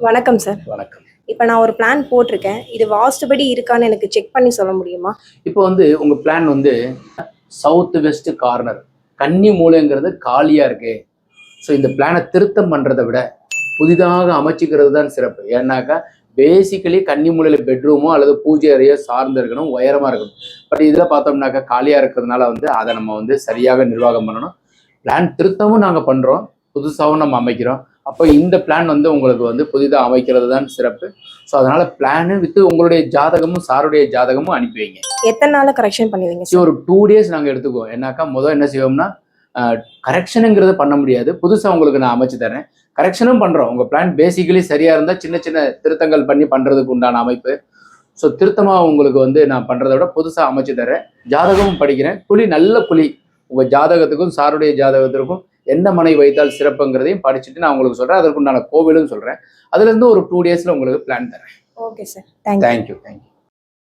வணக்கம் சார். வணக்கம். இப்போ நான் ஒரு பிளான் போட்டிருக்கேன். இது வாஸ்துபடி இருக்கான்னு எனக்கு செக் பண்ணி சொல்ல முடியுமா? இப்போ உங்க பிளான் சவுத் வெஸ்ட் கார்னர் கன்னி மூலைங்கிறது காலியா இருக்கு. ஸோ இந்த பிளானை திருத்தம் பண்றதை விட புதிதாக அமைச்சிக்கிறது தான் சிறப்பு. ஏன்னாக்கா பேசிக்கலி கன்னி மூலையில பெட்ரூமோ அல்லது பூஜை அறையோ சார்ந்து இருக்கணும், உயரமா இருக்கணும். பட் இதில் பார்த்தோம்னாக்கா காலியா இருக்கிறதுனால அதை நம்ம சரியாக நிர்வாகம் பண்ணணும். பிளான் திருத்தமும் நாங்கள் பண்றோம், புதுசாகவும் நம்ம அமைக்கிறோம். அப்போ இந்த பிளான் உங்களுக்கு புதிதாக அமைக்கிறது தான் சிறப்பு. ஸோ அதனால பிளானு வித்து உங்களுடைய ஜாதகமும் சாருடைய ஜாதகமும் அனுப்பி வைங்க. எத்தனை நாள் கரெக்ஷன் பண்ணுவீங்க? ஒரு 2 days நாங்கள் எடுத்துக்குவோம். ஏன்னாக்கா என்ன செய்வோம்னா கரெக்ஷனுங்கிறது பண்ண முடியாது, புதுசாக உங்களுக்கு நான் அமைச்சு தரேன். கரெக்ஷனும் பண்ணுறோம். உங்கள் பிளான் பேசிக்கலி சரியாக இருந்தால் சின்ன சின்ன திருத்தங்கள் பண்ணி பண்ணுறதுக்கு உண்டான அமைப்பு. ஸோ திருத்தமாக உங்களுக்கு நான் பண்ணுறதை விட புதுசாக அமைச்சு தரேன். ஜாதகமும் படிக்கிறேன். நல்ல குழி உங்கள் ஜாதகத்துக்கும் சாருடைய ஜாதகத்திற்கும் எந்த மனை வைத்தால் சிறப்புங்கிறதையும் படிச்சுட்டு நான் உங்களுக்கு சொல்கிறேன். அதற்குண்டான கோவிலும் சொல்கிறேன். அதுலேருந்து ஒரு 2 days உங்களுக்கு பிளான் தரேன். Okay sir. தேங்க்யூ. தேங்க்யூ.